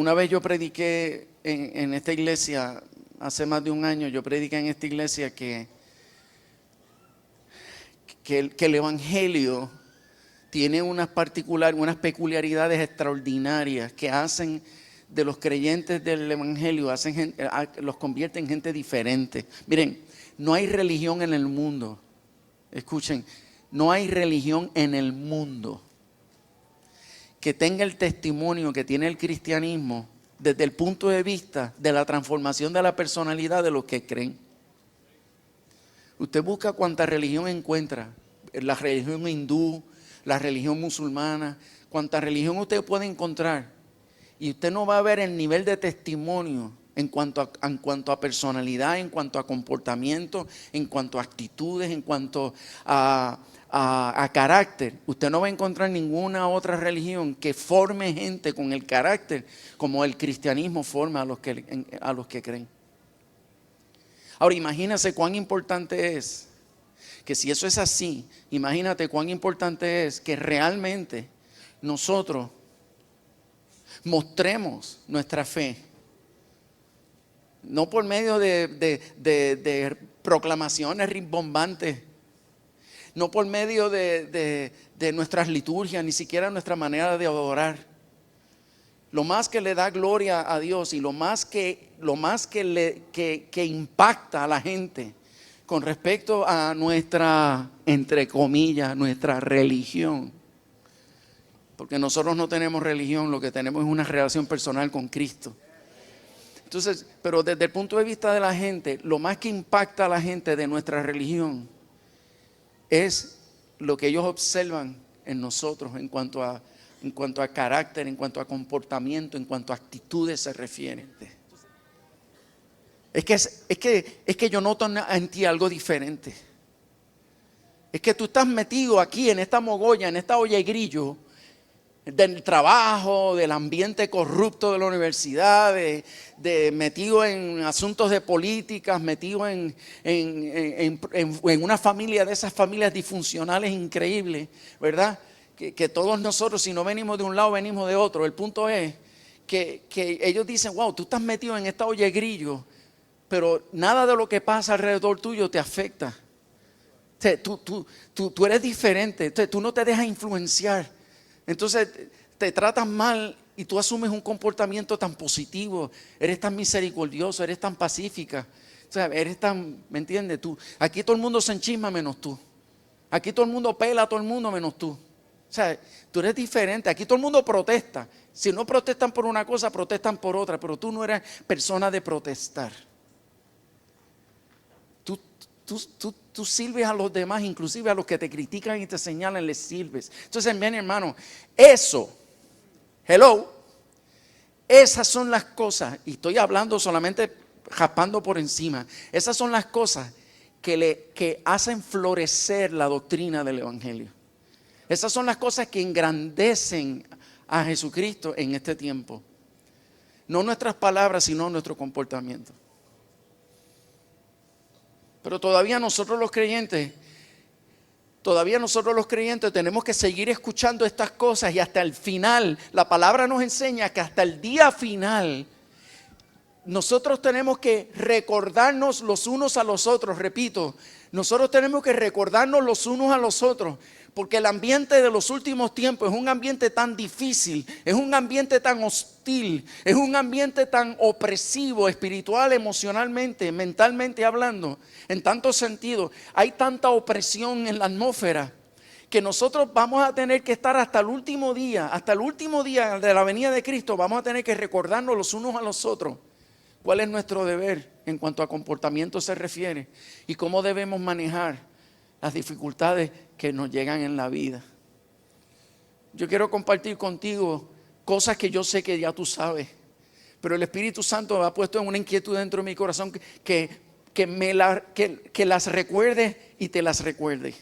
Una vez yo prediqué en esta iglesia, hace más de un año, yo prediqué en esta iglesia que el Evangelio tiene unas peculiaridades extraordinarias que hacen de los creyentes del Evangelio, los convierte en gente diferente. Miren, no hay religión en el mundo, escuchen, no hay religión en el mundo que tenga el testimonio que tiene el cristianismo desde el punto de vista de la transformación de la personalidad de los que creen. Usted busca cuánta religión encuentra, la religión hindú, la religión musulmana, cuánta religión usted puede encontrar, y usted no va a ver el nivel de testimonio en cuanto a personalidad, en cuanto a comportamiento, en cuanto a actitudes, en cuanto a carácter. Usted no va a encontrar ninguna otra religión que forme gente con el carácter como el cristianismo forma a los que creen. Ahora imagínese cuán importante es que, si eso es así, imagínate cuán importante es que realmente nosotros mostremos nuestra fe, no por medio de proclamaciones rimbombantes, no por medio de nuestras liturgias, ni siquiera nuestra manera de adorar. Lo más que le da gloria a Dios y lo más que impacta a la gente con respecto a nuestra, entre comillas, nuestra religión. Porque nosotros no tenemos religión, lo que tenemos es una relación personal con Cristo. Entonces, pero desde el punto de vista de la gente, lo más que impacta a la gente de nuestra religión es lo que ellos observan en nosotros en cuanto a carácter, en cuanto a comportamiento, en cuanto a actitudes se refiere. Es que yo noto en ti algo diferente. Es que tú estás metido aquí en esta mogolla, en esta olla de grillo, del trabajo, del ambiente corrupto de la universidad, metido en asuntos de políticas, metido en una familia de esas familias disfuncionales increíbles, ¿verdad? Que todos nosotros, si no venimos de un lado, venimos de otro. El punto es que ellos dicen, wow, tú estás metido en esta olla de grillo, pero nada de lo que pasa alrededor tuyo te afecta. O sea, tú eres diferente, o sea, tú no te dejas influenciar. Entonces te tratas mal y tú asumes un comportamiento tan positivo, eres tan misericordioso, eres tan pacífica, o sea, eres tan, ¿me entiendes? Aquí todo el mundo se enchisma menos tú. Aquí todo el mundo pela a todo el mundo menos tú. O sea, tú eres diferente. Aquí todo el mundo protesta. Si no protestan por una cosa, protestan por otra, pero tú no eres persona de protestar. Tú sirves a los demás, inclusive a los que te critican y te señalan, les sirves. Entonces, bien, hermano, esas son las cosas, y estoy hablando solamente jaspando por encima. Esas son las cosas que hacen florecer la doctrina del Evangelio. Esas son las cosas que engrandecen a Jesucristo en este tiempo. No nuestras palabras, sino nuestro comportamiento. Pero todavía nosotros los creyentes tenemos que seguir escuchando estas cosas, y hasta el final, la palabra nos enseña que hasta el día final, nosotros tenemos que recordarnos los unos a los otros. Repito, nosotros tenemos que recordarnos los unos a los otros, porque el ambiente de los últimos tiempos es un ambiente tan difícil, es un ambiente tan hostil, es un ambiente tan opresivo, espiritual, emocionalmente, mentalmente hablando, en tantos sentidos. Hay tanta opresión en la atmósfera que nosotros vamos a tener que estar hasta el último día de la venida de Cristo. Vamos a tener que recordarnos los unos a los otros cuál es nuestro deber en cuanto a comportamiento se refiere y cómo debemos manejar las dificultades que nos llegan en la vida. Yo quiero compartir contigo cosas que yo sé que ya tú sabes, pero el Espíritu Santo ha puesto en una inquietud dentro de mi corazón que las recuerde y te las recuerde.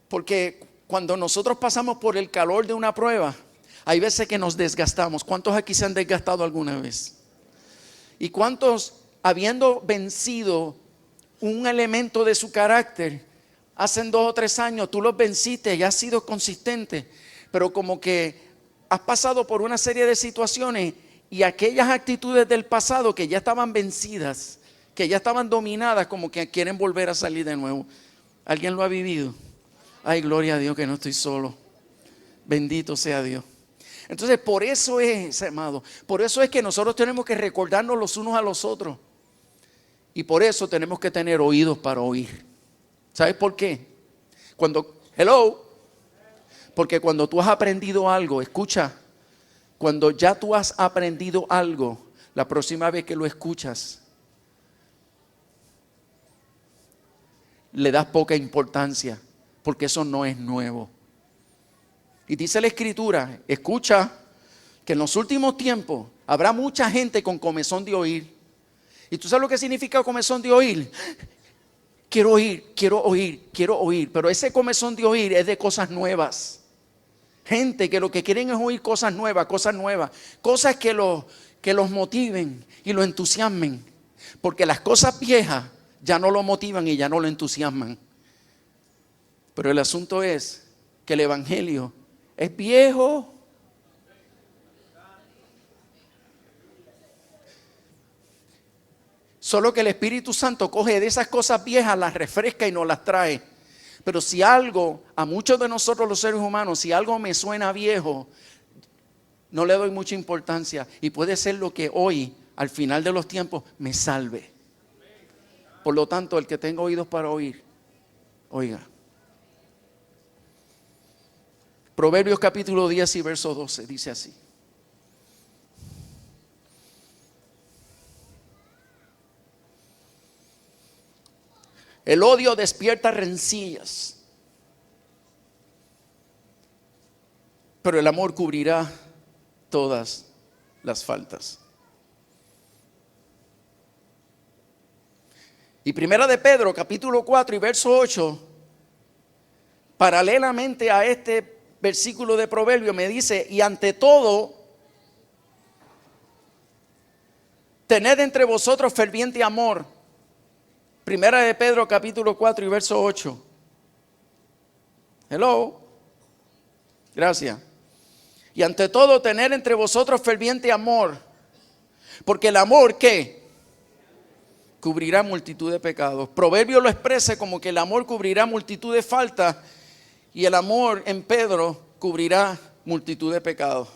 Porque cuando nosotros pasamos por el calor de una prueba, hay veces que nos desgastamos. ¿Cuántos aquí se han desgastado alguna vez? ¿Y cuántos, habiendo vencido un elemento de su carácter, hace 2 o 3 años tú los venciste y has sido consistente, pero como que has pasado por una serie de situaciones y aquellas actitudes del pasado que ya estaban vencidas, que ya estaban dominadas, como que quieren volver a salir de nuevo. ¿Alguien lo ha vivido? Ay, gloria a Dios que no estoy solo. Bendito sea Dios. Entonces, por eso es, amado, por eso es que nosotros tenemos que recordarnos los unos a los otros. Y por eso tenemos que tener oídos para oír. ¿Sabes por qué? Porque cuando tú has aprendido algo, escucha, cuando ya tú has aprendido algo, la próxima vez que lo escuchas, le das poca importancia, porque eso no es nuevo. Y dice la Escritura, escucha, que en los últimos tiempos habrá mucha gente con comezón de oír. ¿Y tú sabes lo que significa comezón de oír? Quiero oír, quiero oír, quiero oír. Pero ese comezón de oír es de cosas nuevas. Gente que lo que quieren es oír cosas nuevas, cosas que los motiven y los entusiasmen. Porque las cosas viejas ya no lo motivan y ya no lo entusiasman. Pero el asunto es que el evangelio es viejo. Solo que el Espíritu Santo coge de esas cosas viejas, las refresca y nos las trae. Pero si algo, a muchos de nosotros los seres humanos, si algo me suena viejo, no le doy mucha importancia. Y puede ser lo que hoy, al final de los tiempos, me salve. Por lo tanto, el que tenga oídos para oír, oiga. Proverbios capítulo 10 y verso 12 dice así. El odio despierta rencillas, pero el amor cubrirá todas las faltas. Y Primera de Pedro, capítulo 4 y verso 8, paralelamente a este versículo de Proverbio, me dice, y ante todo, tened entre vosotros ferviente amor. Primera de Pedro, capítulo 4 y verso 8. Hello. Gracias. Y ante todo, tener entre vosotros ferviente amor. Porque el amor, ¿qué? Cubrirá multitud de pecados. Proverbio lo expresa como que el amor cubrirá multitud de faltas. Y el amor en Pedro cubrirá multitud de pecados.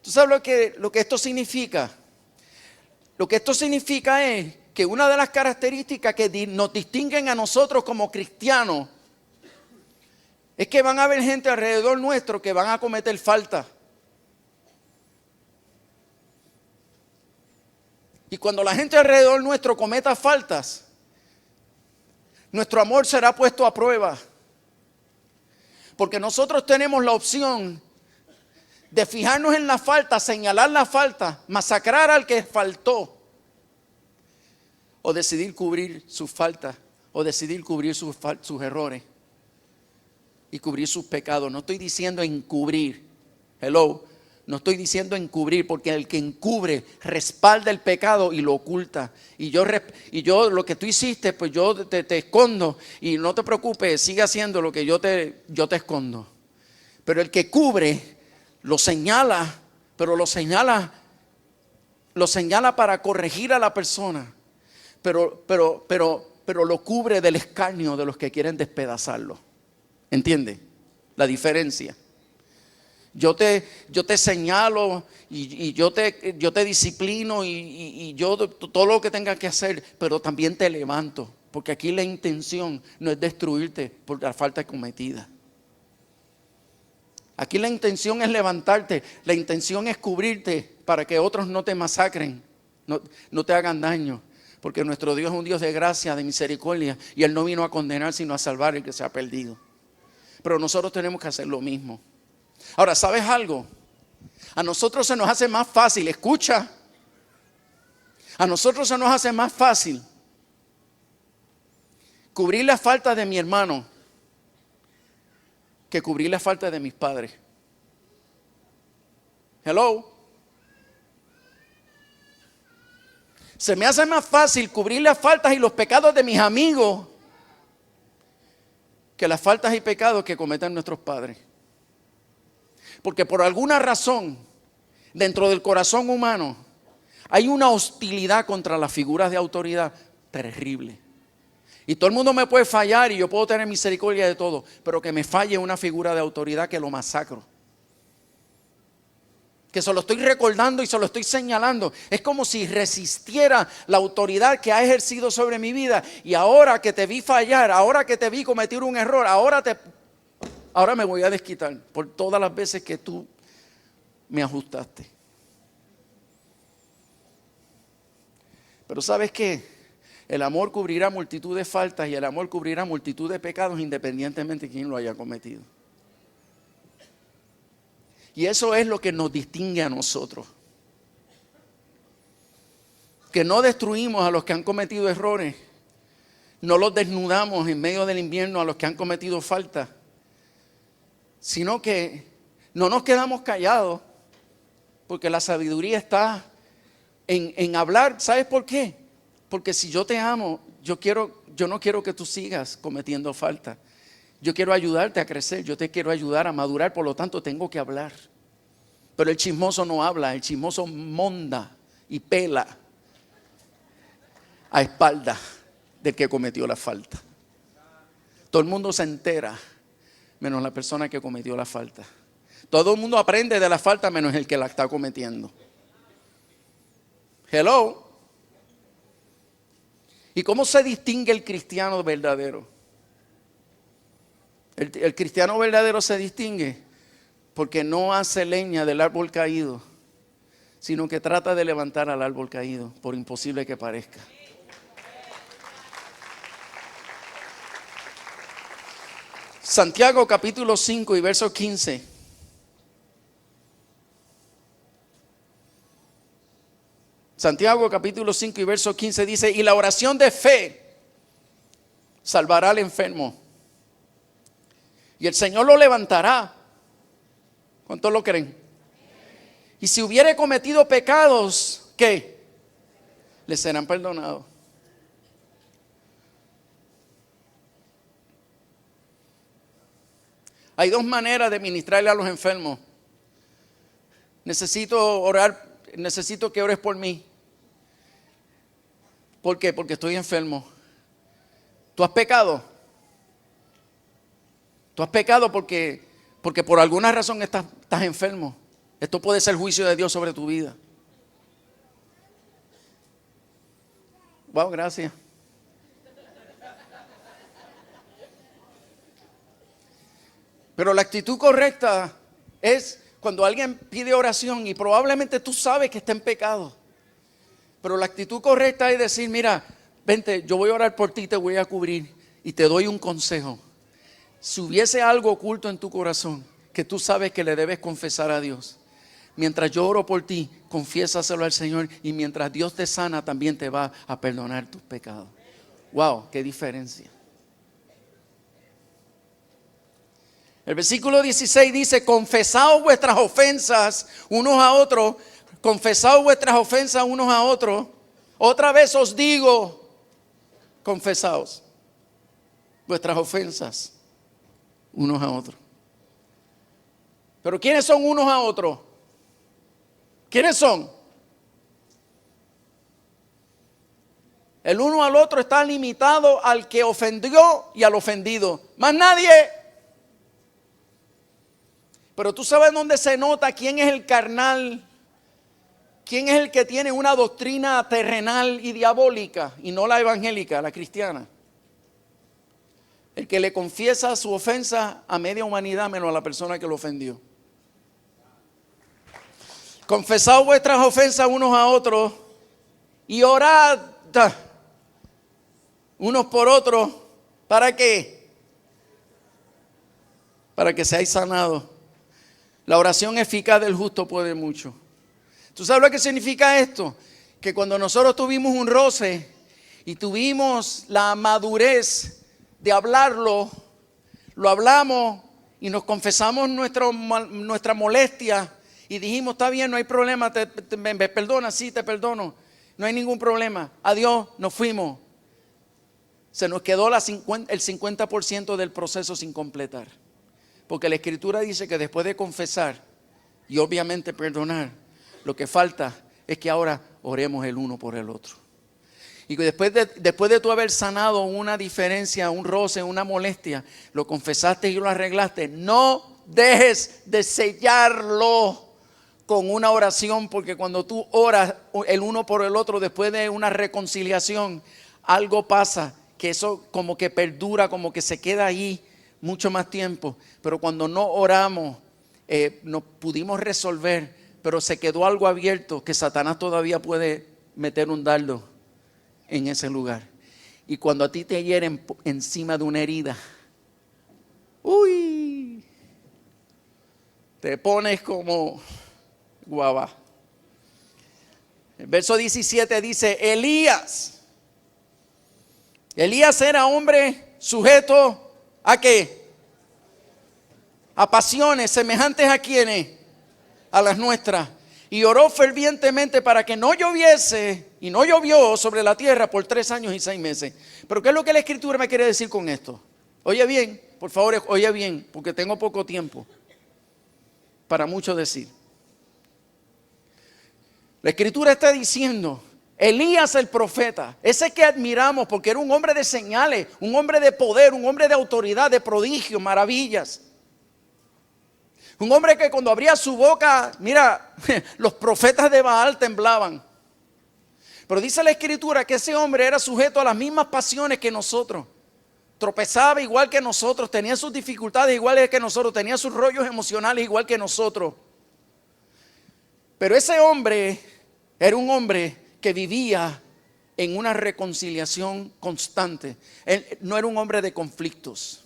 ¿Tú sabes lo que esto significa? Lo que esto significa es que una de las características que nos distinguen a nosotros como cristianos es que van a haber gente alrededor nuestro que van a cometer falta. Y cuando la gente alrededor nuestro cometa faltas, nuestro amor será puesto a prueba. Porque nosotros tenemos la opción de fijarnos en la falta, señalar la falta, masacrar al que faltó. O decidir cubrir sus faltas, o decidir cubrir sus errores y cubrir sus pecados. No estoy diciendo encubrir, no estoy diciendo encubrir, porque el que encubre respalda el pecado y lo oculta. Y yo lo que tú hiciste, pues yo te escondo, y no te preocupes, sigue haciendo lo que yo te escondo. Pero el que cubre lo señala, pero lo señala para corregir a la persona. Pero lo cubre del escarnio de los que quieren despedazarlo. ¿Entiende la diferencia? Yo te señalo y yo te disciplino y yo todo lo que tenga que hacer, pero también te levanto, porque aquí la intención no es destruirte por la falta cometida. Aquí la intención es levantarte, la intención es cubrirte para que otros no te masacren, no te hagan daño. Porque nuestro Dios es un Dios de gracia, de misericordia, y Él no vino a condenar sino a salvar el que se ha perdido. Pero nosotros tenemos que hacer lo mismo. Ahora, ¿sabes algo? A nosotros se nos hace más fácil, escucha, a nosotros se nos hace más fácil cubrir las faltas de mi hermano que cubrir las faltas de mis padres. Hello. Se me hace más fácil cubrir las faltas y los pecados de mis amigos que las faltas y pecados que cometen nuestros padres. Porque por alguna razón, dentro del corazón humano, hay una hostilidad contra las figuras de autoridad terrible. Y todo el mundo me puede fallar y yo puedo tener misericordia de todo, pero que me falle una figura de autoridad que lo masacro. Que se lo estoy recordando y se lo estoy señalando. Es como si resistiera la autoridad que ha ejercido sobre mi vida. Y ahora que te vi fallar, ahora que te vi cometer un error, ahora me voy a desquitar por todas las veces que tú me ajustaste. Pero ¿sabes qué? El amor cubrirá multitud de faltas y el amor cubrirá multitud de pecados independientemente de quién lo haya cometido. Y eso es lo que nos distingue a nosotros. Que no destruimos a los que han cometido errores. No los desnudamos en medio del invierno a los que han cometido faltas. Sino que no nos quedamos callados. Porque la sabiduría está en hablar. ¿Sabes por qué? Porque si yo te amo, yo no quiero que tú sigas cometiendo falta. Yo quiero ayudarte a crecer, yo te quiero ayudar a madurar, por lo tanto tengo que hablar. Pero el chismoso no habla, el chismoso monda y pela a espaldas del que cometió la falta. Todo el mundo se entera, menos la persona que cometió la falta. Todo el mundo aprende de la falta, menos el que la está cometiendo. Hello. ¿Y cómo se distingue el cristiano verdadero? El cristiano verdadero se distingue porque no hace leña del árbol caído, sino que trata de levantar al árbol caído, por imposible que parezca. Santiago capítulo 5 y verso 15. Santiago capítulo 5 y verso 15 dice: y la oración de fe salvará al enfermo, y el Señor lo levantará. ¿Cuántos lo creen? Y si hubiere cometido pecados, ¿qué? Le serán perdonados. Hay dos maneras de ministrarle a los enfermos. Necesito orar, necesito que ores por mí. ¿Por qué? Porque estoy enfermo. ¿Tú has pecado? ¿Tú has pecado porque por alguna razón estás enfermo? Esto puede ser juicio de Dios sobre tu vida. Wow, gracias. Pero la actitud correcta es cuando alguien pide oración y probablemente tú sabes que está en pecado. Pero la actitud correcta es decir: mira, vente, yo voy a orar por ti, te voy a cubrir y te doy un consejo. Si hubiese algo oculto en tu corazón que tú sabes que le debes confesar a Dios, mientras yo oro por ti, confiésaselo al Señor, y mientras Dios te sana, también te va a perdonar tus pecados. Wow, qué diferencia. El versículo 16 dice: confesaos vuestras ofensas unos a otros. Confesaos vuestras ofensas unos a otros. Otra vez os digo, confesaos vuestras ofensas unos a otros. Pero ¿quiénes son unos a otros? ¿Quiénes son? El uno al otro está limitado al que ofendió y al ofendido. Más nadie. Pero tú sabes dónde se nota quién es el carnal, quién es el que tiene una doctrina terrenal y diabólica y no la evangélica, la cristiana. El que le confiesa su ofensa a media humanidad menos a la persona que lo ofendió. Confesad vuestras ofensas unos a otros y orad unos por otros. ¿Para qué? Para que seáis sanados. La oración eficaz del justo puede mucho. ¿Tú sabes lo que significa esto? Que cuando nosotros tuvimos un roce y tuvimos la madurez de hablarlo, lo hablamos y nos confesamos nuestra molestia y dijimos: está bien, no hay problema, me perdonas, sí, te perdono, no hay ningún problema, adiós, nos fuimos. Se nos quedó el 50% del proceso sin completar. Porque la Escritura dice que después de confesar y obviamente perdonar, lo que falta es que ahora oremos el uno por el otro. Y después de tú haber sanado una diferencia, un roce, una molestia, lo confesaste y lo arreglaste, no dejes de sellarlo con una oración, porque cuando tú oras el uno por el otro después de una reconciliación, algo pasa, que eso como que perdura, como que se queda ahí mucho más tiempo. Pero cuando no oramos, nos pudimos resolver, pero se quedó algo abierto que Satanás todavía puede meter un dardo en ese lugar. Y cuando a ti te hieren encima de una herida, uy, te pones como guava. El verso 17 dice: Elías era hombre sujeto ¿a qué? A pasiones semejantes a quienes, a las nuestras, y oró fervientemente para que no lloviese, y no llovió sobre la tierra por 3 años y 6 meses. Pero ¿qué es lo que la Escritura me quiere decir con esto? Oye bien, por favor, oye bien, porque tengo poco tiempo para mucho decir. La Escritura está diciendo: Elías el profeta, ese que admiramos porque era un hombre de señales, un hombre de poder, un hombre de autoridad, de prodigios, maravillas. Un hombre que cuando abría su boca, mira, los profetas de Baal temblaban. Pero dice la Escritura que ese hombre era sujeto a las mismas pasiones que nosotros. Tropezaba igual que nosotros, tenía sus dificultades iguales que nosotros, tenía sus rollos emocionales igual que nosotros. Pero ese hombre era un hombre que vivía en una reconciliación constante. Él no era un hombre de conflictos.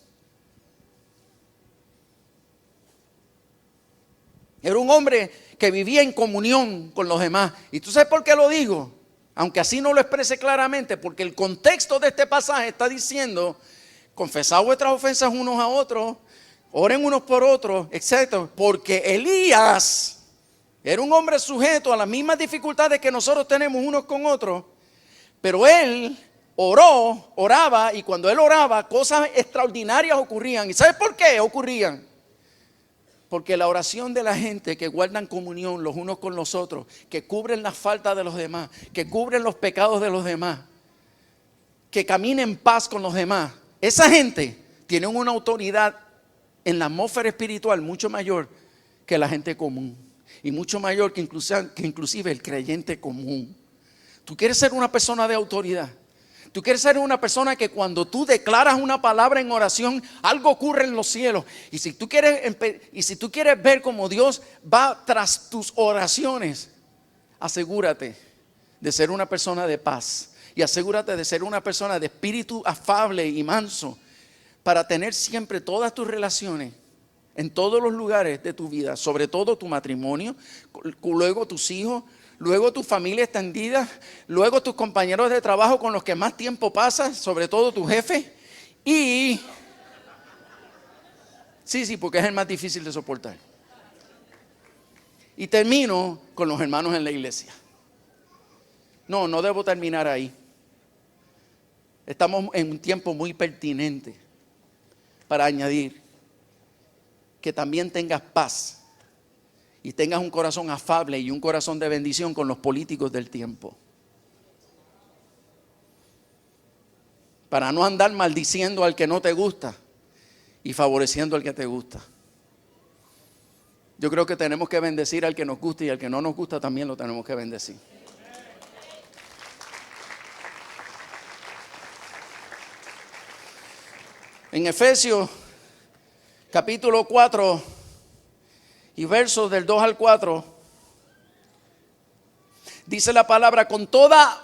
Era un hombre que vivía en comunión con los demás. ¿Y tú sabes por qué lo digo? Aunque así no lo exprese claramente, porque el contexto de este pasaje está diciendo: confesad vuestras ofensas unos a otros, oren unos por otros, etc. Porque Elías era un hombre sujeto a las mismas dificultades que nosotros tenemos unos con otros, pero él oraba, y cuando él oraba, cosas extraordinarias ocurrían. ¿Y sabes por qué ocurrían? Porque la oración de la gente que guardan comunión los unos con los otros, que cubren las faltas de los demás, que cubren los pecados de los demás, que caminen en paz con los demás, esa gente tiene una autoridad en la atmósfera espiritual mucho mayor que la gente común, y mucho mayor que inclusive el creyente común. ¿Tú quieres ser una persona de autoridad? Tú quieres ser una persona que cuando tú declaras una palabra en oración, algo ocurre en los cielos. Y si tú quieres ver cómo Dios va tras tus oraciones, asegúrate de ser una persona de paz. Y asegúrate de ser una persona de espíritu afable y manso, para tener siempre todas tus relaciones en todos los lugares de tu vida, sobre todo tu matrimonio, luego tus hijos, luego tu familia extendida, luego tus compañeros de trabajo con los que más tiempo pasas, sobre todo tu jefe, y sí, porque es el más difícil de soportar. Y termino con los hermanos en la iglesia. No debo terminar ahí. Estamos en un tiempo muy pertinente para añadir que también tengas paz y tengas un corazón afable y un corazón de bendición con los políticos del tiempo, para no andar maldiciendo al que no te gusta y favoreciendo al que te gusta. Yo creo que tenemos que bendecir al que nos gusta, y al que no nos gusta también lo tenemos que bendecir. En Efesios capítulo 4 y versos del 2 al 4, dice la palabra: con toda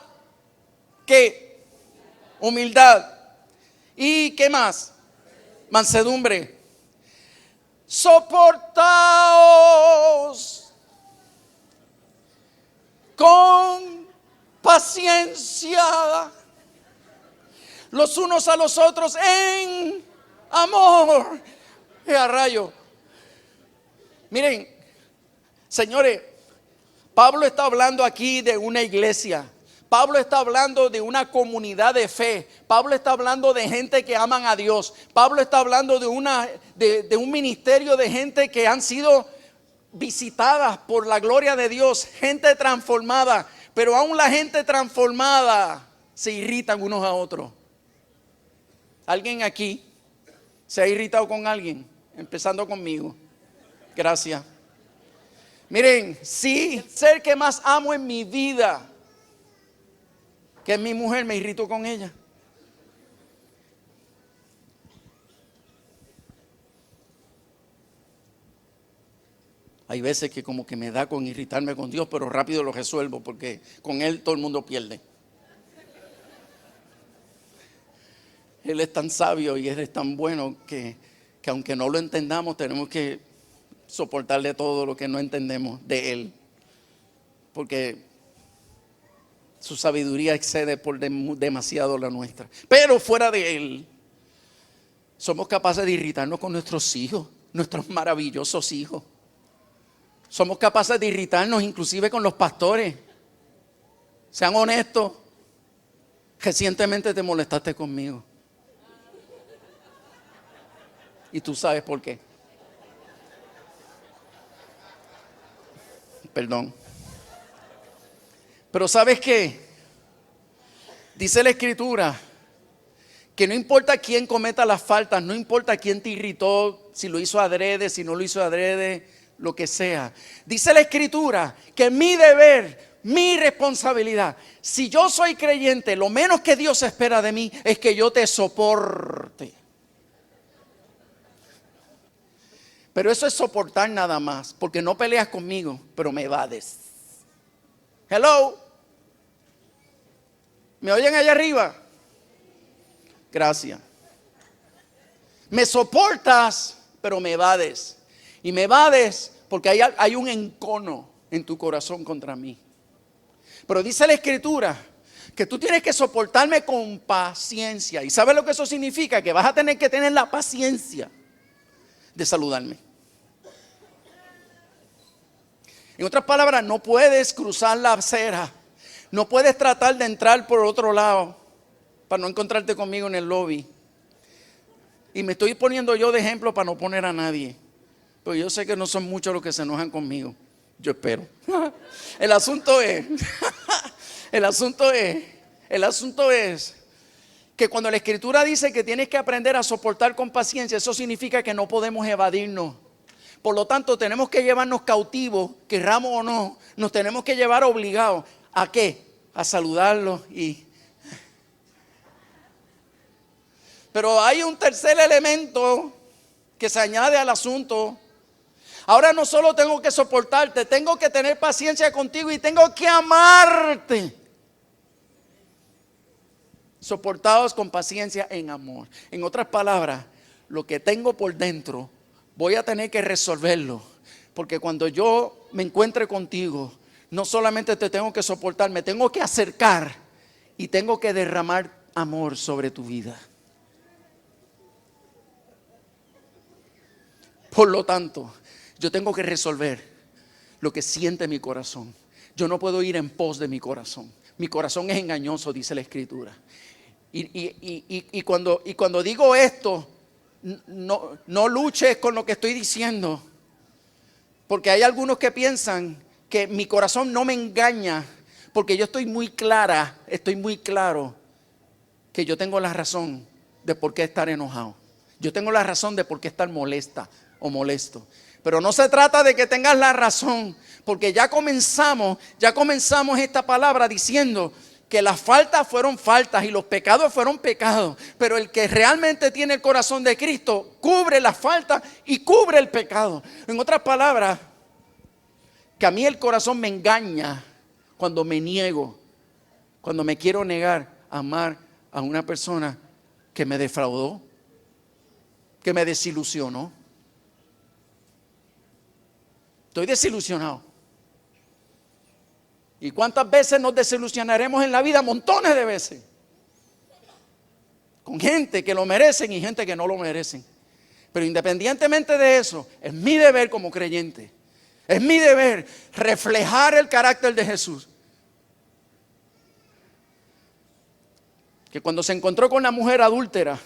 ¿qué? Humildad. ¿Y qué más? Mansedumbre. Soportaos con paciencia los unos a los otros en amor. A rayo. Miren, señores, Pablo está hablando aquí de una iglesia. Pablo está hablando de una comunidad de fe. Pablo está hablando de gente que aman a Dios. Pablo está hablando de un ministerio de gente que han sido visitadas por la gloria de Dios. Gente transformada. Pero aún la gente transformada se irritan unos a otros. ¿Alguien aquí se ha irritado con alguien? Empezando conmigo. Gracias. Miren, sí, ser que más amo en mi vida, que es mi mujer, me irrito con ella. Hay veces que como que me da con irritarme con Dios, pero rápido lo resuelvo porque con Él todo el mundo pierde. Él es tan sabio y Él es tan bueno que aunque no lo entendamos, tenemos que soportarle todo lo que no entendemos de Él. Porque su sabiduría excede por demasiado la nuestra. Pero fuera de Él, somos capaces de irritarnos con nuestros hijos, nuestros maravillosos hijos. Somos capaces de irritarnos inclusive con los pastores. Sean honestos. Recientemente te molestaste conmigo. Y tú sabes por qué. Perdón. Pero ¿sabes qué? Dice la Escritura que no importa quién cometa las faltas, no importa quién te irritó, si lo hizo adrede, si no lo hizo adrede, lo que sea. Dice la Escritura que mi deber, mi responsabilidad, si yo soy creyente, lo menos que Dios espera de mí es que yo te soporte. Pero eso es soportar nada más, porque no peleas conmigo, pero me evades. Hello. ¿Me oyen allá arriba? Gracias. Me soportas, pero me evades. Y me evades porque hay un encono en tu corazón contra mí. Pero dice la Escritura que tú tienes que soportarme con paciencia. ¿Y sabes lo que eso significa? Que vas a tener que tener la paciencia de saludarme. En otras palabras, no puedes cruzar la acera. No puedes tratar de entrar por otro lado para no encontrarte conmigo en el lobby. Y me estoy poniendo yo de ejemplo para no poner a nadie. Pero yo sé que no son muchos los que se enojan conmigo. Yo espero. El asunto es que cuando la Escritura dice que tienes que aprender a soportar con paciencia, eso significa que no podemos evadirnos. Por lo tanto, tenemos que llevarnos cautivos, querramos o no, nos tenemos que llevar obligados. ¿A qué? A saludarlos Pero hay un tercer elemento que se añade al asunto. Ahora no solo tengo que soportarte, tengo que tener paciencia contigo y tengo que amarte. Soportados con paciencia en amor. En otras palabras, lo que tengo por dentro voy a tener que resolverlo. Porque cuando yo me encuentre contigo, no solamente te tengo que soportar, me tengo que acercar y tengo que derramar amor sobre tu vida. Por lo tanto, yo tengo que resolver lo que siente mi corazón. Yo no puedo ir en pos de mi corazón. Mi corazón es engañoso, dice la Escritura. Y cuando digo esto, no luches con lo que estoy diciendo. Porque hay algunos que piensan que mi corazón no me engaña. Porque yo estoy muy claro que yo tengo la razón de por qué estar enojado. Yo tengo la razón de por qué estar molesta o molesto. Pero no se trata de que tengas la razón, porque ya comenzamos esta palabra diciendo que las faltas fueron faltas y los pecados fueron pecados. Pero el que realmente tiene el corazón de Cristo cubre las faltas y cubre el pecado. En otras palabras, que a mí el corazón me engaña cuando me niego, cuando me quiero negar a amar a una persona que me defraudó, que me desilusionó. Estoy desilusionado. ¿Y cuántas veces nos desilusionaremos en la vida? Montones de veces. Con gente que lo merecen y gente que no lo merecen. Pero independientemente de eso, es mi deber como creyente. Es mi deber reflejar el carácter de Jesús. que cuando se encontró con la mujer adúltera,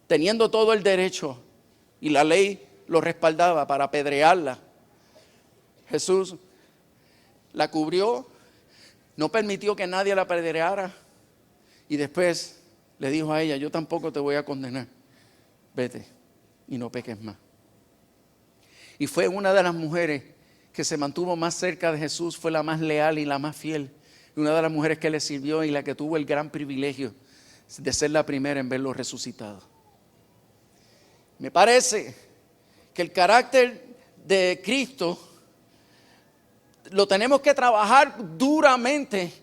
teniendo todo el derecho y la ley lo respaldaba para apedrearla, Jesús la cubrió, no permitió que nadie la apedreara y después le dijo a ella: yo tampoco te voy a condenar, vete y no peques más. Y fue una de las mujeres que se mantuvo más cerca de Jesús, fue la más leal y la más fiel. Una de las mujeres que le sirvió y la que tuvo el gran privilegio de ser la primera en verlo resucitado. Me parece que el carácter de Cristo lo tenemos que trabajar duramente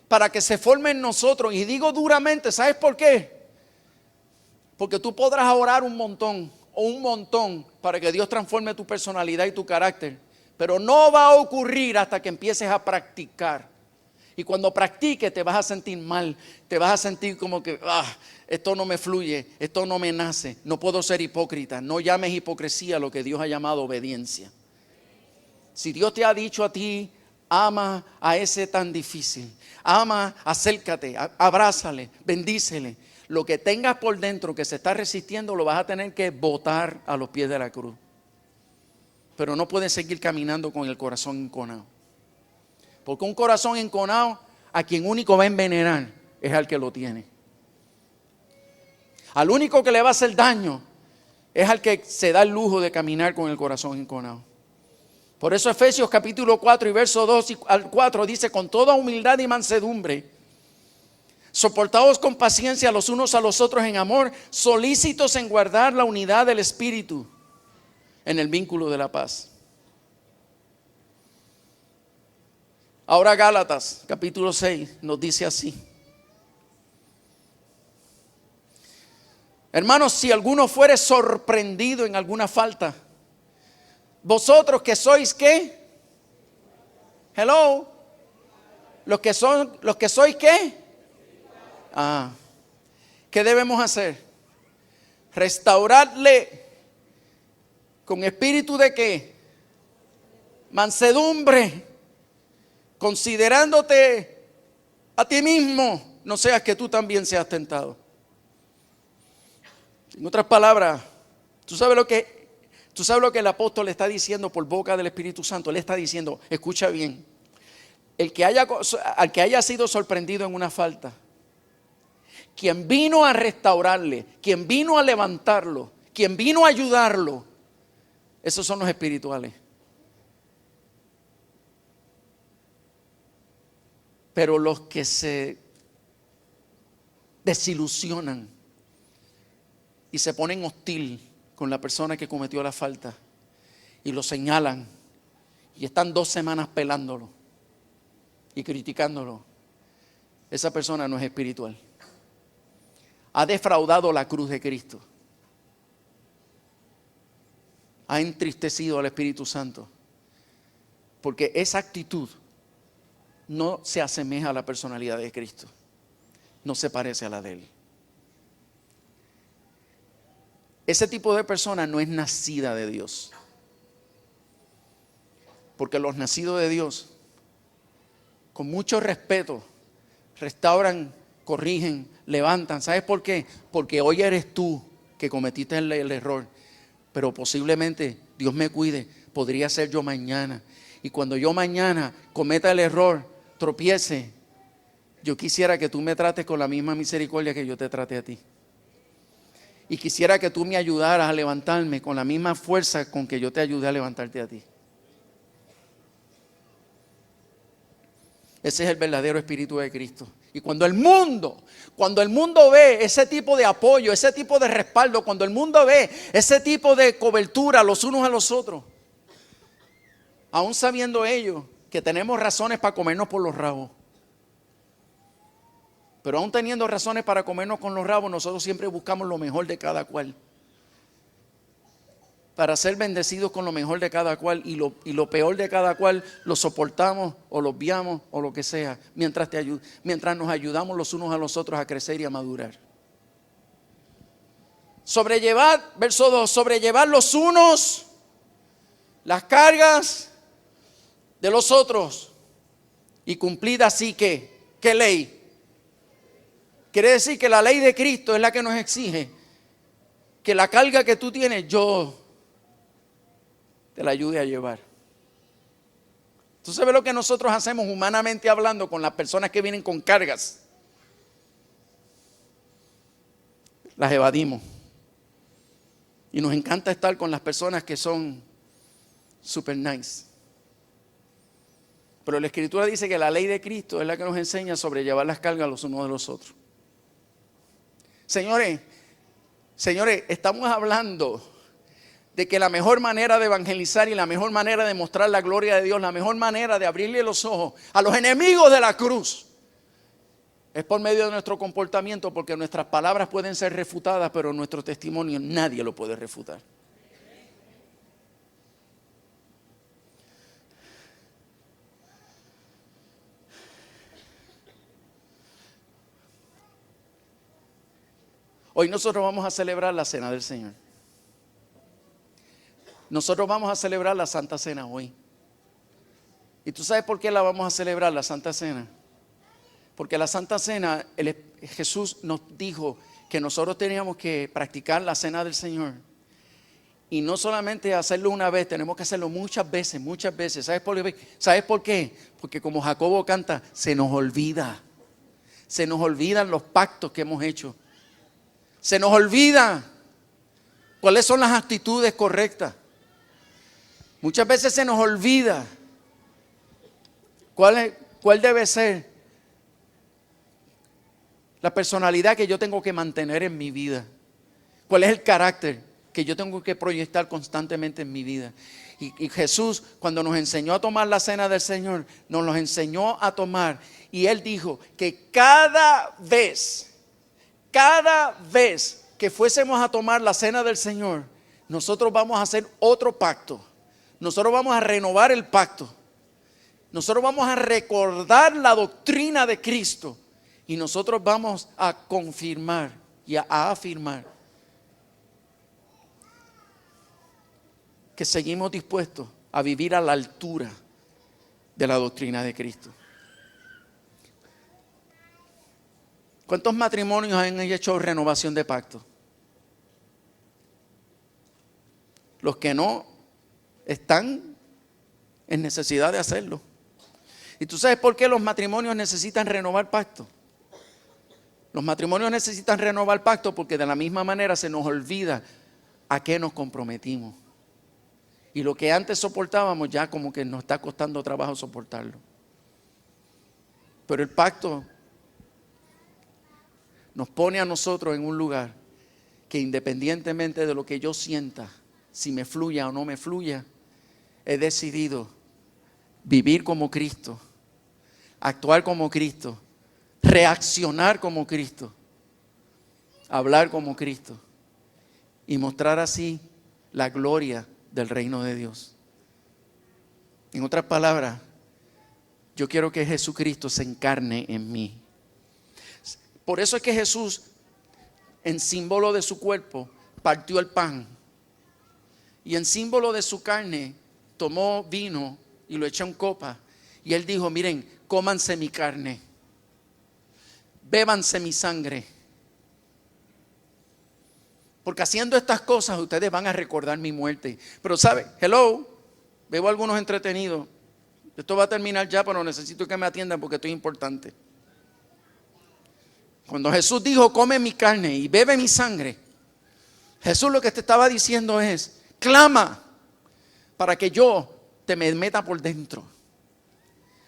para que se forme en nosotros. Y digo duramente, ¿sabes por qué? Porque tú podrás orar un montón para que Dios transforme tu personalidad y tu carácter, pero no va a ocurrir hasta que empieces a practicar. Y cuando practiques te vas a sentir mal, te vas a sentir como que esto no me fluye, esto no me nace, no puedo ser hipócrita. No llames hipocresía a lo que Dios ha llamado obediencia. Si Dios te ha dicho a ti: ama a ese tan difícil, ama, acércate, abrázale, bendícele. Lo que tengas por dentro que se está resistiendo lo vas a tener que botar a los pies de la cruz. Pero no puedes seguir caminando con el corazón enconado. Porque un corazón enconado, a quien único va a envenenar es al que lo tiene. Al único que le va a hacer daño es al que se da el lujo de caminar con el corazón enconado. Por eso Efesios capítulo 4 y verso 2 al 4 dice: con toda humildad y mansedumbre, soportaos con paciencia los unos a los otros en amor, solícitos en guardar la unidad del Espíritu en el vínculo de la paz. Ahora Gálatas capítulo 6 nos dice así: hermanos, si alguno fuere sorprendido en alguna falta, vosotros que sois ¿qué? Hello. Los que sois ¿qué? ¿Qué debemos hacer? Restaurarle con espíritu de ¿qué? Mansedumbre, considerándote a ti mismo, no seas que tú también seas tentado. En otras palabras, tú sabes lo que el apóstol le está diciendo por boca del Espíritu Santo. Le está diciendo: escucha bien, al que haya sido sorprendido en una falta, quien vino a restaurarle, quien vino a levantarlo, quien vino a ayudarlo, esos son los espirituales. Pero los que se desilusionan y se ponen hostil con la persona que cometió la falta y lo señalan y están 2 semanas pelándolo y criticándolo, esa persona no es espiritual. Ha defraudado la cruz de Cristo. Ha entristecido al Espíritu Santo. Porque esa actitud no se asemeja a la personalidad de Cristo. No se parece a la de Él. Ese tipo de persona no es nacida de Dios. Porque los nacidos de Dios, con mucho respeto, restauran, corrigen, levantan. ¿Sabes por qué? Porque hoy eres tú que cometiste el error, pero posiblemente, Dios me cuide, podría ser yo mañana. Y cuando yo mañana cometa el error, tropiece, yo quisiera que tú me trates con la misma misericordia que yo te traté a ti. Y quisiera que tú me ayudaras a levantarme con la misma fuerza con que yo te ayudé a levantarte a ti. Ese es el verdadero espíritu de Cristo. Y cuando el mundo ve ese tipo de apoyo, ese tipo de respaldo, cuando el mundo ve ese tipo de cobertura los unos a los otros, aún sabiendo ellos que tenemos razones para comernos por los rabos, pero aún teniendo razones para comernos con los rabos, nosotros siempre buscamos lo mejor de cada cual, para ser bendecidos con lo mejor de cada cual, y lo peor de cada cual lo soportamos o lo obviamos o lo que sea, mientras nos ayudamos los unos a los otros a crecer y a madurar. Sobrellevar, verso 2, sobrellevar los unos las cargas de los otros y cumplir así que, ¿qué ley? Quiere decir que la ley de Cristo es la que nos exige que la carga que tú tienes, yo te la ayude a llevar. ¿Tú sabes lo que nosotros hacemos humanamente hablando con las personas que vienen con cargas? Las evadimos. Y nos encanta estar con las personas que son super nice. Pero la Escritura dice que la ley de Cristo es la que nos enseña a sobrellevar las cargas los unos de los otros. Señores, estamos hablando de que la mejor manera de evangelizar y la mejor manera de mostrar la gloria de Dios, la mejor manera de abrirle los ojos a los enemigos de la cruz, es por medio de nuestro comportamiento, porque nuestras palabras pueden ser refutadas, pero nuestro testimonio nadie lo puede refutar. Hoy nosotros vamos a celebrar la cena del Señor. Nosotros vamos a celebrar la Santa Cena hoy. ¿Y tú sabes por qué la vamos a celebrar, la Santa Cena? Porque la Santa Cena, Jesús nos dijo que nosotros teníamos que practicar la Cena del Señor. Y no solamente hacerlo una vez, tenemos que hacerlo muchas veces, muchas veces. ¿Sabes por qué? Porque como Jacobo canta, se nos olvida. Se nos olvidan los pactos que hemos hecho. Se nos olvida cuáles son las actitudes correctas. Muchas veces se nos olvida cuál debe ser la personalidad que yo tengo que mantener en mi vida. Cuál es el carácter que yo tengo que proyectar constantemente en mi vida. Y Jesús, cuando nos enseñó a tomar la cena del Señor, nos los enseñó a tomar. Y Él dijo que cada vez que fuésemos a tomar la cena del Señor, nosotros vamos a hacer otro pacto. Nosotros vamos a renovar el pacto. Nosotros vamos a recordar la doctrina de Cristo. Y nosotros vamos a confirmar y a afirmar que seguimos dispuestos a vivir a la altura de la doctrina de Cristo. ¿Cuántos matrimonios han hecho renovación de pacto? Los que no están en necesidad de hacerlo. ¿Y tú sabes por qué los matrimonios necesitan renovar pacto? Los matrimonios necesitan renovar pacto porque de la misma manera se nos olvida a qué nos comprometimos. Y lo que antes soportábamos ya como que nos está costando trabajo soportarlo. Pero el pacto nos pone a nosotros en un lugar que independientemente de lo que yo sienta, si me fluya o no me fluya, he decidido vivir como Cristo, actuar como Cristo, reaccionar como Cristo, hablar como Cristo y mostrar así la gloria del reino de Dios. En otras palabras, yo quiero que Jesucristo se encarne en mí. Por eso es que Jesús, en símbolo de su cuerpo, partió el pan. Y en símbolo de su carne, tomó vino y lo echó en copa. Y él dijo, miren, cómanse mi carne, bébanse mi sangre. Porque haciendo estas cosas ustedes van a recordar mi muerte. Pero ¿sabe? Veo algunos entretenidos. Esto va a terminar ya, pero necesito que me atiendan porque esto es importante. Cuando Jesús dijo, come mi carne y bebe mi sangre, Jesús lo que te estaba diciendo es, clama para que yo te me meta por dentro.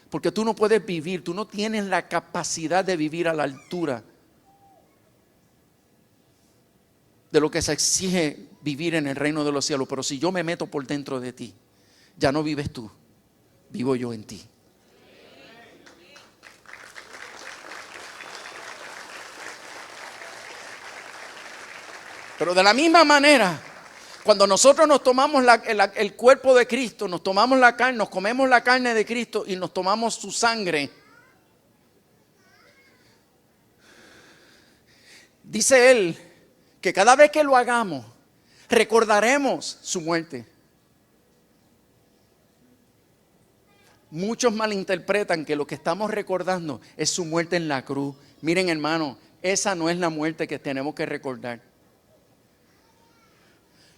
Porque tú no puedes vivir, tú no tienes la capacidad de vivir a la altura de lo que se exige vivir en el reino de los cielos. Pero si yo me meto por dentro de ti, ya no vives tú, vivo yo en ti. Pero de la misma manera, cuando nosotros nos tomamos el cuerpo de Cristo, nos tomamos la carne, nos comemos la carne de Cristo y nos tomamos su sangre, dice Él que cada vez que lo hagamos, recordaremos su muerte. Muchos malinterpretan que lo que estamos recordando es su muerte en la cruz. Miren, hermano, esa no es la muerte que tenemos que recordar.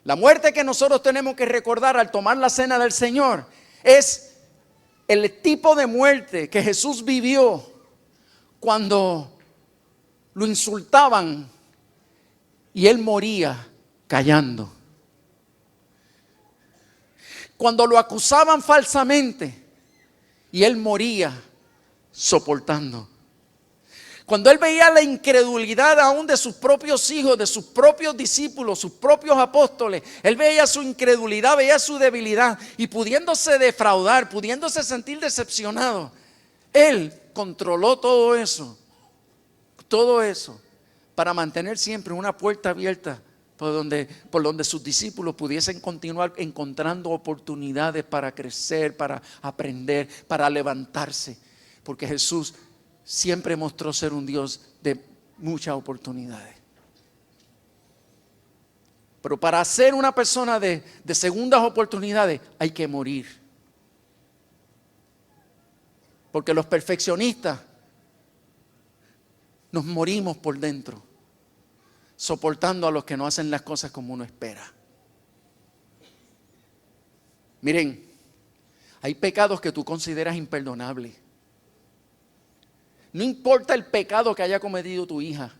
La muerte que nosotros tenemos que recordar al tomar la cena del Señor es el tipo de muerte que Jesús vivió cuando lo insultaban y Él moría callando. Cuando lo acusaban falsamente y Él moría soportando. Cuando Él veía la incredulidad aún de sus propios hijos, de sus propios discípulos, sus propios apóstoles, Él veía su incredulidad, veía su debilidad y pudiéndose defraudar, pudiéndose sentir decepcionado, Él controló todo eso para mantener siempre una puerta abierta por donde sus discípulos pudiesen continuar encontrando oportunidades para crecer, para aprender, para levantarse, porque Jesús siempre mostró ser un Dios de muchas oportunidades. Pero para ser una persona de segundas oportunidades hay que morir. Porque los perfeccionistas nos morimos por dentro, soportando a los que no hacen las cosas como uno espera. Miren, hay pecados que tú consideras imperdonables. No importa el pecado que haya cometido tu hija.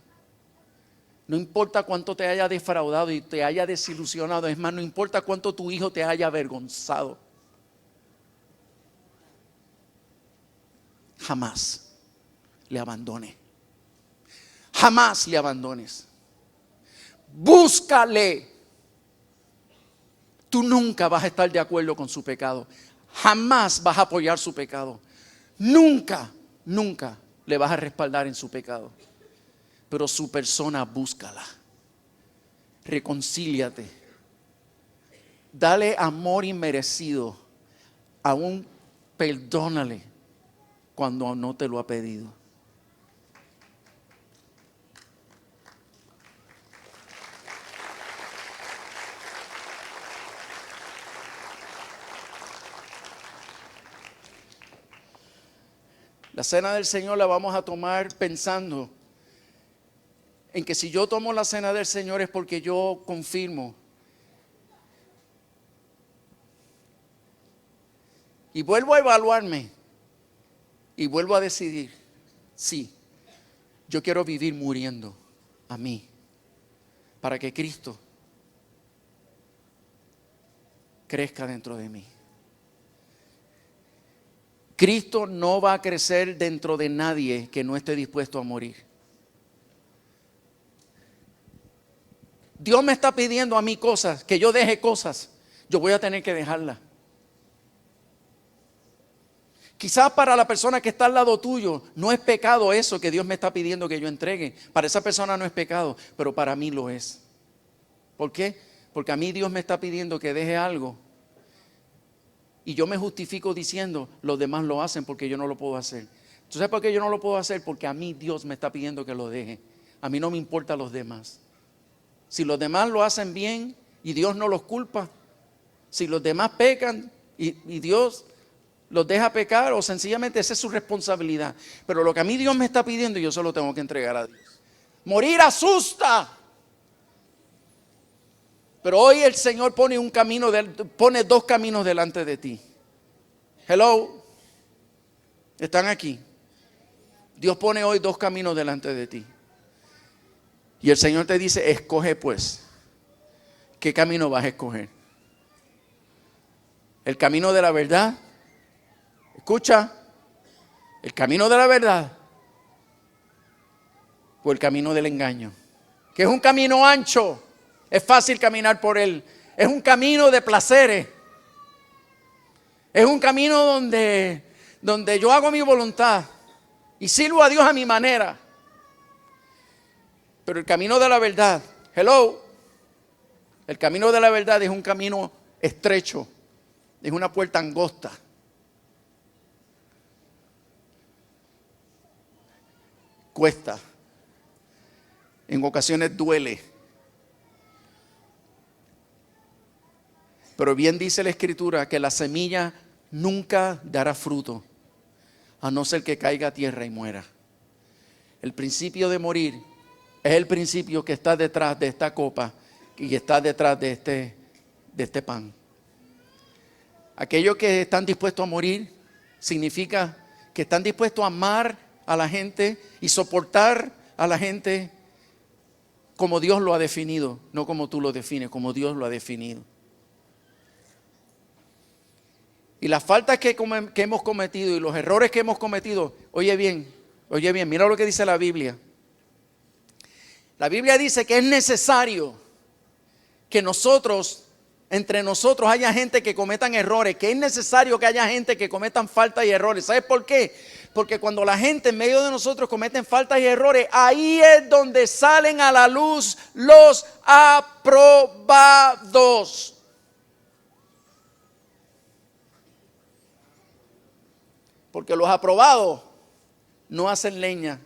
No importa cuánto te haya defraudado y te haya desilusionado. Es más, no importa cuánto tu hijo te haya avergonzado. Jamás le abandone. Jamás le abandones. Búscale. Tú nunca vas a estar de acuerdo con su pecado. Jamás vas a apoyar su pecado. Nunca le vas a respaldar en su pecado. Pero su persona, búscala. Reconcíliate. Dale amor inmerecido. Aún perdónale cuando no te lo ha pedido. La cena del Señor la vamos a tomar pensando en que si yo tomo la cena del Señor es porque yo confirmo y vuelvo a evaluarme y vuelvo a decidir, sí, yo quiero vivir muriendo a mí para que Cristo crezca dentro de mí. Cristo no va a crecer dentro de nadie que no esté dispuesto a morir. Dios me está pidiendo a mí cosas, que yo deje cosas, yo voy a tener que dejarlas. Quizás para la persona que está al lado tuyo no es pecado eso que Dios me está pidiendo que yo entregue. Para esa persona no es pecado, pero para mí lo es. ¿Por qué? Porque a mí Dios me está pidiendo que deje algo. Y yo me justifico diciendo, los demás lo hacen porque yo no lo puedo hacer. ¿Tú sabes por qué yo no lo puedo hacer? Porque a mí Dios me está pidiendo que lo deje. A mí no me importan los demás. Si los demás lo hacen bien y Dios no los culpa, si los demás pecan y Dios los deja pecar o sencillamente esa es su responsabilidad. Pero lo que a mí Dios me está pidiendo yo se lo tengo que entregar a Dios. Morir asusta. Pero hoy el Señor pone dos caminos delante de ti. Hello. ¿Están aquí? Dios pone hoy dos caminos delante de ti. Y el Señor te dice, escoge pues. ¿Qué camino vas a escoger? ¿El camino de la verdad? Escucha. ¿El camino de la verdad? ¿O el camino del engaño? Que es un camino ancho. Es fácil caminar por él. Es un camino de placeres. Es un camino donde yo hago mi voluntad y sirvo a Dios a mi manera. Pero el camino de la verdad, hello, el camino de la verdad es un camino estrecho, es una puerta angosta. Cuesta, en ocasiones duele. Pero bien dice la Escritura que la semilla nunca dará fruto, a no ser que caiga a tierra y muera. El principio de morir es el principio que está detrás de esta copa y está detrás de este pan. Aquellos que están dispuestos a morir significa que están dispuestos a amar a la gente y soportar a la gente como Dios lo ha definido, no como tú lo defines, como Dios lo ha definido. Y las faltas que hemos cometido y los errores que hemos cometido, oye bien, mira lo que dice la Biblia. La Biblia dice que es necesario que entre nosotros haya gente que cometan errores, que es necesario que haya gente que cometan faltas y errores. ¿Sabes por qué? Porque cuando la gente en medio de nosotros cometen faltas y errores, ahí es donde salen a la luz los aprobados. Porque los aprobados no hacen leña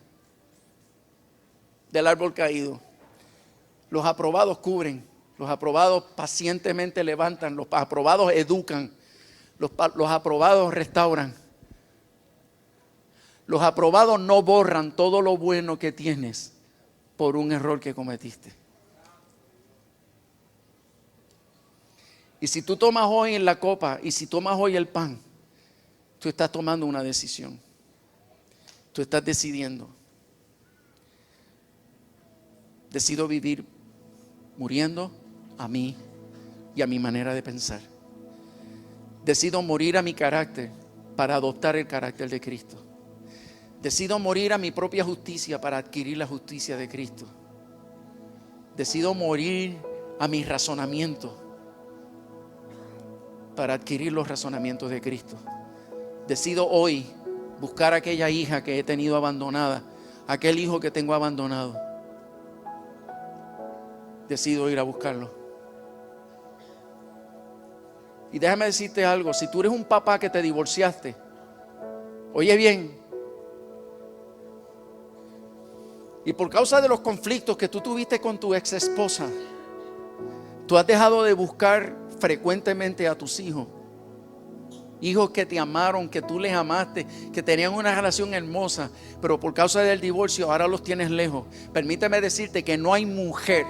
del árbol caído. Los aprobados cubren, los aprobados pacientemente levantan, los aprobados educan, los aprobados restauran. Los aprobados no borran todo lo bueno que tienes por un error que cometiste. Y si tú tomas hoy en la copa y si tomas hoy el pan, tú estás tomando una decisión. Tú estás decidiendo. Decido vivir muriendo a mí y a mi manera de pensar. Decido morir a mi carácter para adoptar el carácter de Cristo. Decido morir a mi propia justicia para adquirir la justicia de Cristo. Decido morir a mi razonamiento para adquirir los razonamientos de Cristo. Decido hoy buscar a aquella hija que he tenido abandonada, aquel hijo que tengo abandonado. Decido ir a buscarlo. Y déjame decirte algo, si tú eres un papá que te divorciaste, oye bien, y por causa de los conflictos que tú tuviste con tu ex esposa, tú has dejado de buscar frecuentemente a tus hijos. Hijos que te amaron, que tú les amaste, que tenían una relación hermosa, pero por causa del divorcio ahora los tienes lejos. Permíteme decirte que no hay mujer,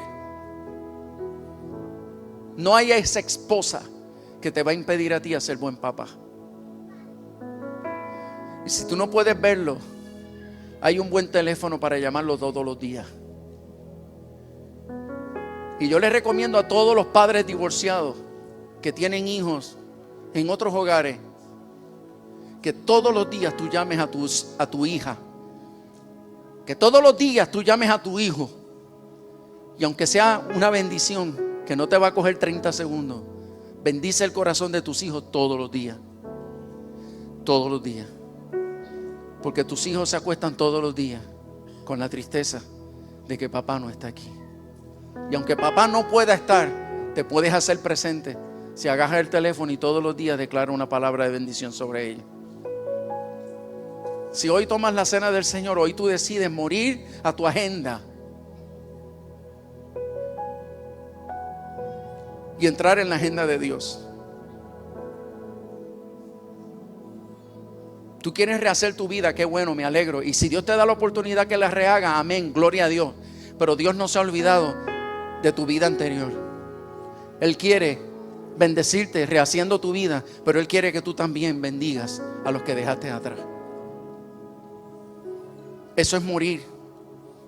no hay ex esposa que te va a impedir a ti a ser buen papá. Y si tú no puedes verlo, hay un buen teléfono para llamarlo todos los días. Y yo les recomiendo a todos los padres divorciados que tienen hijos en otros hogares, que todos los días tú llames a tu hija, que todos los días tú llames a tu hijo, y aunque sea una bendición que no te va a coger 30 segundos, bendice el corazón de tus hijos todos los días, porque tus hijos se acuestan todos los días con la tristeza de que papá no está aquí. Y aunque papá no pueda estar, te puedes hacer presente si agarras el teléfono y todos los días declara una palabra de bendición sobre ellos. Si hoy tomas la cena del Señor, hoy tú decides morir a tu agenda y entrar en la agenda de Dios. Tú quieres rehacer tu vida, qué bueno, me alegro. Y si Dios te da la oportunidad que la rehaga, amén, gloria a Dios. Pero Dios no se ha olvidado de tu vida anterior. Él quiere bendecirte rehaciendo tu vida, pero Él quiere que tú también bendigas a los que dejaste atrás. Eso es morir.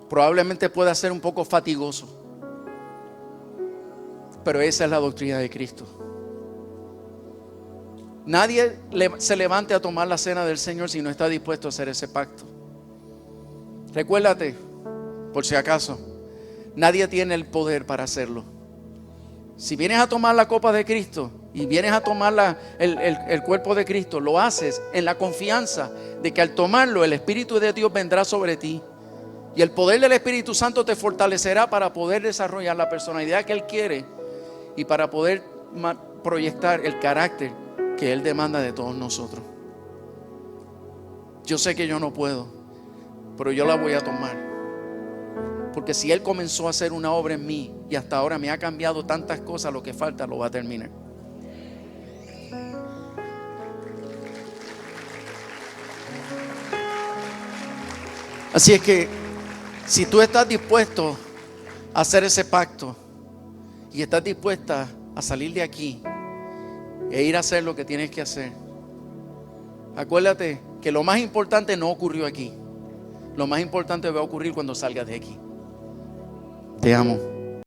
Probablemente pueda ser un poco fatigoso, pero esa es la doctrina de Cristo. Nadie se levante a tomar la cena del Señor si no está dispuesto a hacer ese pacto. Recuérdate, por si acaso, nadie tiene el poder para hacerlo. Si vienes a tomar la copa de Cristo y vienes a tomar el cuerpo de Cristo, lo haces en la confianza de que al tomarlo el Espíritu de Dios vendrá sobre ti. Y el poder del Espíritu Santo te fortalecerá para poder desarrollar la personalidad que Él quiere y para poder proyectar el carácter que Él demanda de todos nosotros. Yo sé que yo no puedo, pero yo la voy a tomar. Porque si Él comenzó a hacer una obra en mí y hasta ahora me ha cambiado tantas cosas, lo que falta lo va a terminar. Así es que Si tú estás dispuesto a hacer ese pacto y estás dispuesta a salir de aquí e ir a hacer lo que tienes que hacer, acuérdate que lo más importante no ocurrió aquí. Lo más importante va a ocurrir cuando salgas de aquí. Te amo.